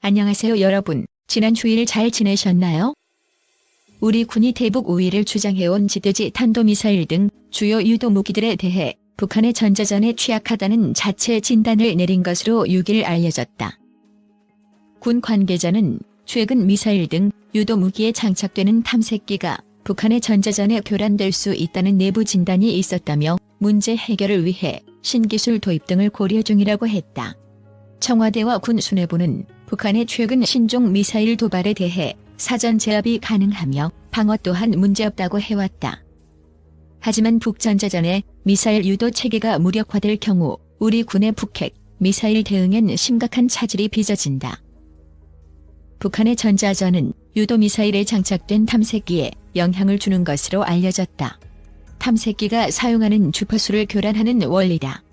안녕하세요 여러분. 지난 주일 잘 지내셨나요? 우리 군이 대북 우위를 주장해온 지대지 탄도미사일 등 주요 유도 무기들에 대해 북한의 전자전에 취약하다는 자체 진단을 내린 것으로 6일 알려졌다. 군 관계자는 최근 미사일 등 유도 무기에 장착되는 탐색기가 북한의 전자전에 교란될 수 있다는 내부 진단이 있었다며 문제 해결을 위해 신기술 도입 등을 고려 중이라고 했다. 청와대와 군 수뇌부는 북한의 최근 신종 미사일 도발에 대해 사전 제압이 가능하며 방어 또한 문제없다고 해왔다. 하지만 북전자전에 미사일 유도 체계가 무력화될 경우 우리 군의 북핵, 미사일 대응엔 심각한 차질이 빚어진다. 북한의 전자전은 유도 미사일에 장착된 탐색기에 영향을 주는 것으로 알려졌다. 탐색기가 사용하는 주파수를 교란하는 원리다.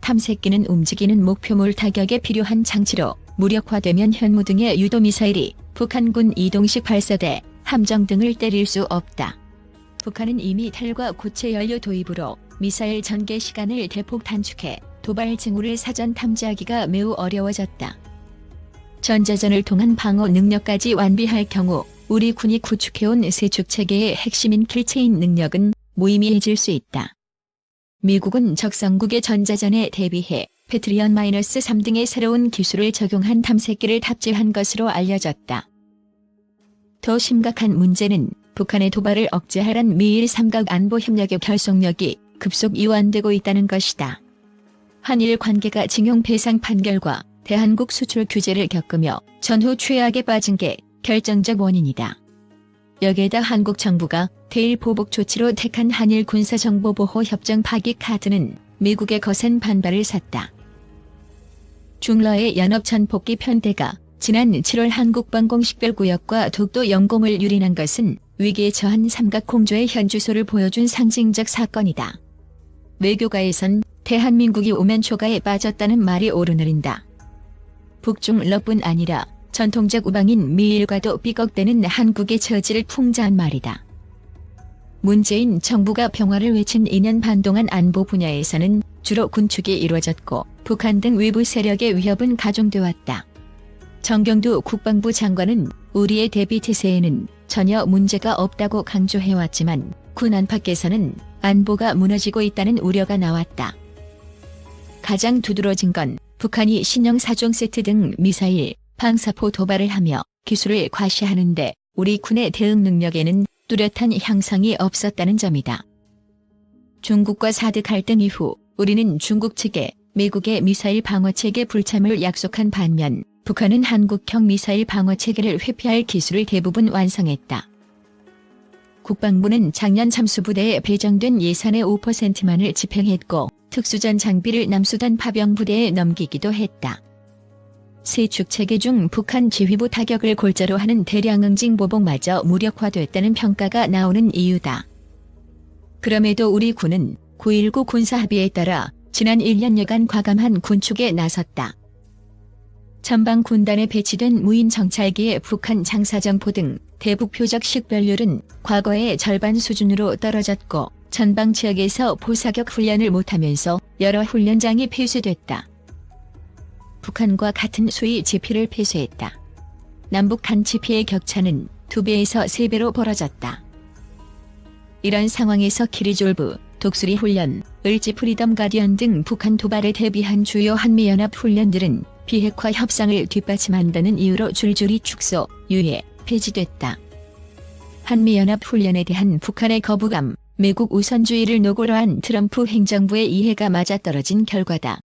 탐색기는 움직이는 목표물 타격에 필요한 장치로 무력화되면 현무 등의 유도미사일이 북한군 이동식 발사대, 함정 등을 때릴 수 없다. 북한은 이미 텔과 고체 연료 도입으로 미사일 전개 시간을 대폭 단축해 도발 징후를 사전 탐지하기가 매우 어려워졌다. 전자전을 통한 방어 능력까지 완비할 경우 우리 군이 구축해온 세축 체계의 핵심인 킬체인 능력은 무의미해질 수 있다. 미국은 적성국의 전자전에 대비해 패트리언-3 등의 새로운 기술을 적용한 탐색기를 탑재한 것으로 알려졌다. 더 심각한 문제는 북한의 도발을 억제하란 미일 삼각안보협력의 결속력이 급속 이완되고 있다는 것이다. 한일 관계가 징용 배상 판결과 대한국 수출 규제를 겪으며 전후 최악에 빠진 게 결정적 원인이다. 여기에다 한국 정부가 대일 보복 조치로 택한 한일 군사정보보호협정 파기 카드는 미국의 거센 반발을 샀다. 중러의 연합전폭기 편대가 지난 7월 한국방 공식별구역과 독도 영공을 유린한 것은 위기에 처한 삼각공조의 현 주소를 보여준 상징적 사건이다. 외교가에선 대한민국이 오면초가에 빠졌다는 말이 오르내린다. 북중러뿐 아니라 전통적 우방인 미일과도 삐걱대는 한국의 처지를 풍자한 말이다. 문재인 정부가 평화를 외친 2년 반 동안 안보 분야에서는 주로 군축이 이루어졌고 북한 등 외부 세력의 위협은 가중돼 왔다. 정경두 국방부 장관은 우리의 대비 태세에는 전혀 문제가 없다고 강조해왔지만 군 안팎에서는 안보가 무너지고 있다는 우려가 나왔다. 가장 두드러진 건 북한이 신형 4종 세트 등 미사일, 방사포 도발을 하며 기술을 과시하는데 우리 군의 대응 능력에는 뚜렷한 향상이 없었다는 점이다. 중국과 사드 갈등 이후 우리는 중국 측에 미국의 미사일 방어체계 불참을 약속한 반면 북한은 한국형 미사일 방어체계를 회피할 기술을 대부분 완성했다. 국방부는 작년 잠수부대에 배정된 예산의 5%만을 집행했고 특수전 장비를 남수단 파병부대에 넘기기도 했다. 세축 체계 중 북한 지휘부 타격을 골자로 하는 대량 응징 보복마저 무력화됐다는 평가가 나오는 이유다. 그럼에도 우리 군은 9.19 군사합의에 따라 지난 1년여간 과감한 군축에 나섰다. 전방 군단에 배치된 무인 정찰기의 북한 장사정포 등 대북 표적 식별률은 과거의 절반 수준으로 떨어졌고 전방 지역에서 포사격 훈련을 못하면서 여러 훈련장이 폐쇄됐다. 북한과 같은 수위 지피를 폐쇄했다. 남북 간 지피의 격차는 2배에서 3배로 벌어졌다. 이런 상황에서 키리졸브, 독수리 훈련, 을지 프리덤 가디언 등 북한 도발에 대비한 주요 한미연합 훈련들은 비핵화 협상을 뒷받침한다는 이유로 줄줄이 축소, 유예, 폐지됐다. 한미연합 훈련에 대한 북한의 거부감, 미국 우선주의를 노골화한 트럼프 행정부의 이해가 맞아떨어진 결과다.